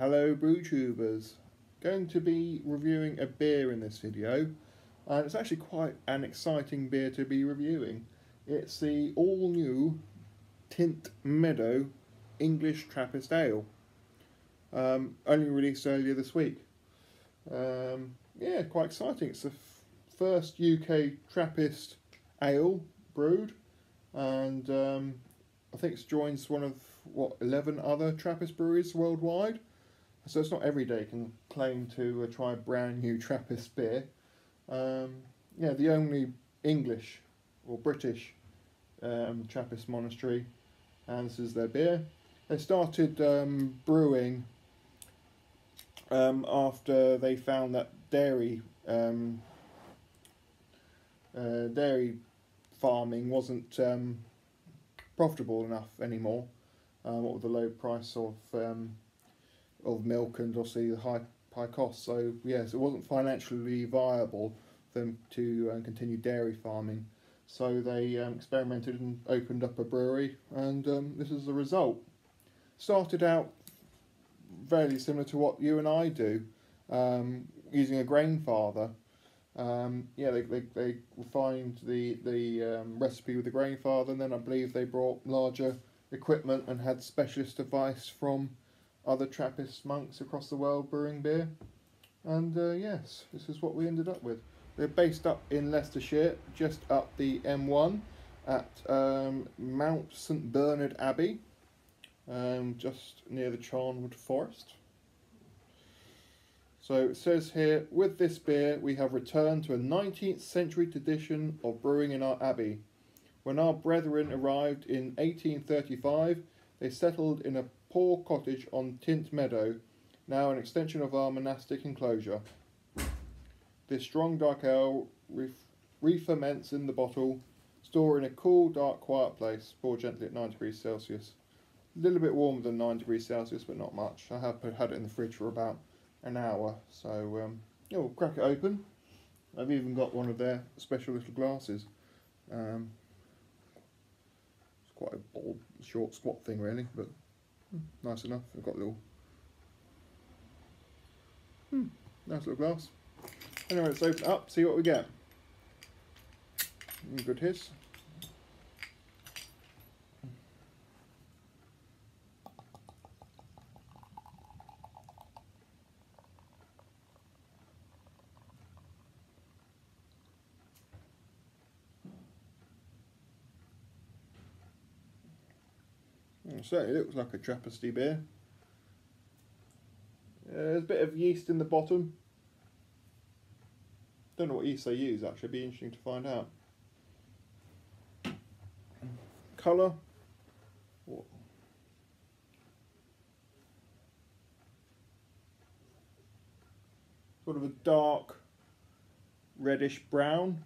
Hello BrewTubers. Going to be reviewing a beer in this video, and it's actually quite an exciting beer to be reviewing. It's the all new Tynt Meadow English Trappist Ale, only released earlier this week. Yeah, quite exciting. It's the first UK Trappist ale brewed, and I think it joins one of 11 other Trappist breweries worldwide. So it's not every day you can claim to try a brand new Trappist beer. Yeah, the only English or British Trappist monastery, and this is their beer. They started brewing after they found that dairy farming wasn't profitable enough anymore. What with the low price of milk and obviously the high cost. So yes, it wasn't financially viable for them to continue dairy farming. So they experimented and opened up a brewery, and this is the result. Started out very similar to what you and I do, using a grain father. Yeah, they refined the recipe with the grain father, and then I believe they brought larger equipment and had specialist advice from other Trappist monks across the world brewing beer. And yes, this is what we ended up with. They're based up in Leicestershire, just up the M1 at Mount St Bernard Abbey, just near the Charnwood Forest. So it says here, with this beer we have returned to a 19th century tradition of brewing in our abbey. When our brethren arrived in 1835, they settled in a poor cottage on Tynt Meadow, now an extension of our monastic enclosure. This strong dark ale re-ferments in the bottle, store in a cool, dark, quiet place, pour gently at 9 degrees Celsius. A little bit warmer than 9 degrees Celsius, but not much. I have had it in the fridge for about an hour, so yeah, we'll crack it open. I've even got one of their special little glasses. It's quite a bold, short, squat thing really, but nice enough. I've got a little nice little glass. Anyway, let's open it up, see what we get. Good hiss. It certainly looks like a Trappisty beer. There's a bit of yeast in the bottom. Don't know what yeast they use actually, it'd be interesting to find out. Colour. Sort of a dark reddish brown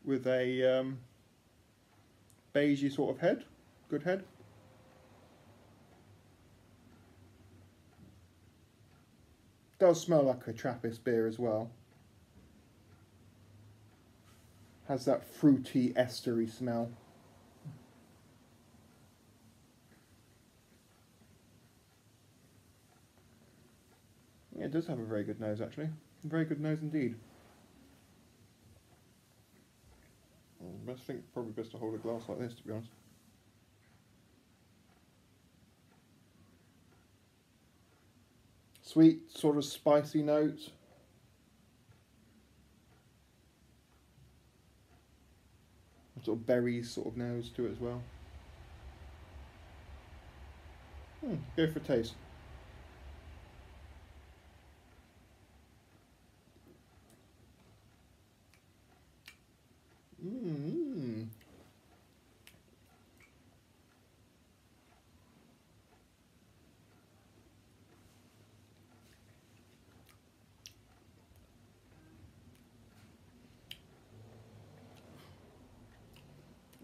with a beigey sort of head. Good head. Does smell like a Trappist beer as well. Has that fruity, estery smell. Yeah, it does have a very good nose actually. A very good nose indeed. I think probably best to hold a glass like this, to be honest. Sweet, sort of spicy notes. Sort of berries sort of nose to it as well. Go for a taste.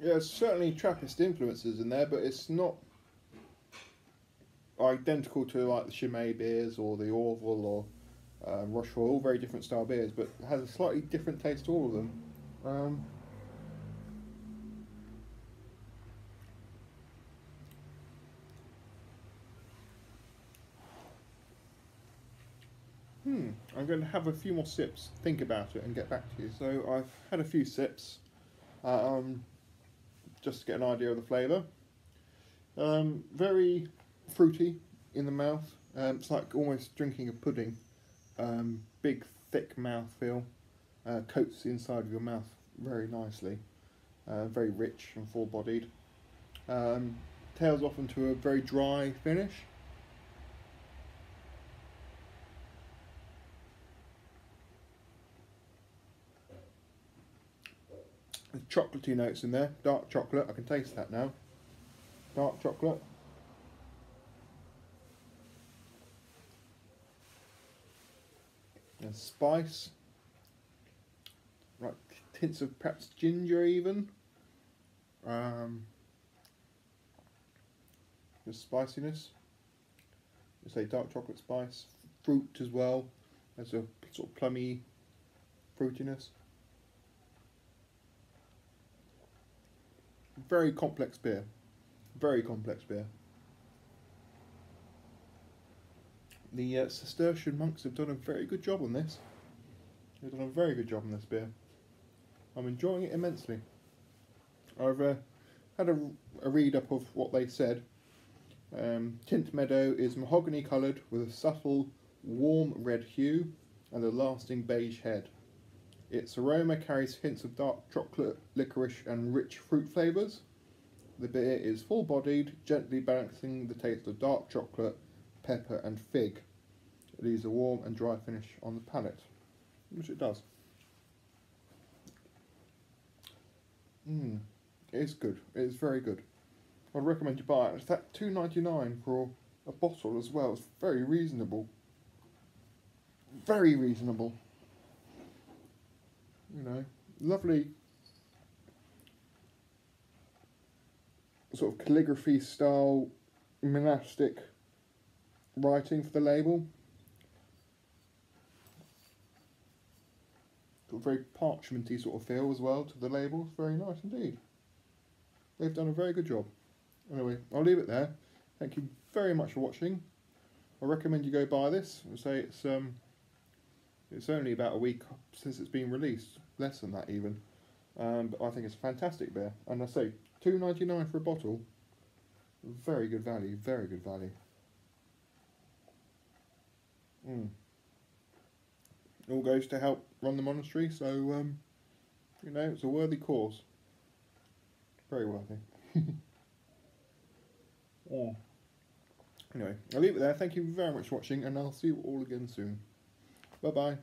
Yeah, there's certainly Trappist influences in there, but it's not identical to like the Chimay beers or the Orville or Rochefort, all very different style beers, but it has a slightly different taste to all of them. I'm going to have a few more sips, think about it, and get back to you. So I've had a few sips, just to get an idea of the flavour. Very fruity in the mouth. It's like almost drinking a pudding. Big, thick mouthfeel. Coats the inside of your mouth very nicely. Very rich and full-bodied. Tails off into a very dry finish. There's chocolatey notes in there, dark chocolate, I can taste that now. Dark chocolate. And spice. Like tints of perhaps ginger even. The spiciness. I say dark chocolate spice. Fruit as well. There's a sort of plummy fruitiness. Very complex beer. Very complex beer. The Cistercian monks have done a very good job on this. They've done a very good job on this beer. I'm enjoying it immensely. I've had a read up of what they said. Tynt Meadow is mahogany coloured with a subtle warm red hue and a lasting beige head. Its aroma carries hints of dark chocolate, licorice and rich fruit flavours. The beer is full-bodied, gently balancing the taste of dark chocolate, pepper and fig. It leaves a warm and dry finish on the palate, which it does. It is good. It is very good. I'd recommend you buy it. It's that $2.99 for a bottle as well. It's very reasonable. Very reasonable. You know, lovely sort of calligraphy style monastic writing for the label. Got a very parchmenty sort of feel as well to the label. It's very nice indeed. They've done a very good job. Anyway, I'll leave it there. Thank you very much for watching. I recommend you go buy this. I say it's only about a week since it's been released, less than that even. But I think it's a fantastic beer. And I say $2.99 for a bottle. Very good value. Very good value. All goes to help run the monastery, so you know, it's a worthy cause. Very worthy. Anyway, I'll leave it there. Thank you very much for watching, and I'll see you all again soon. Bye bye.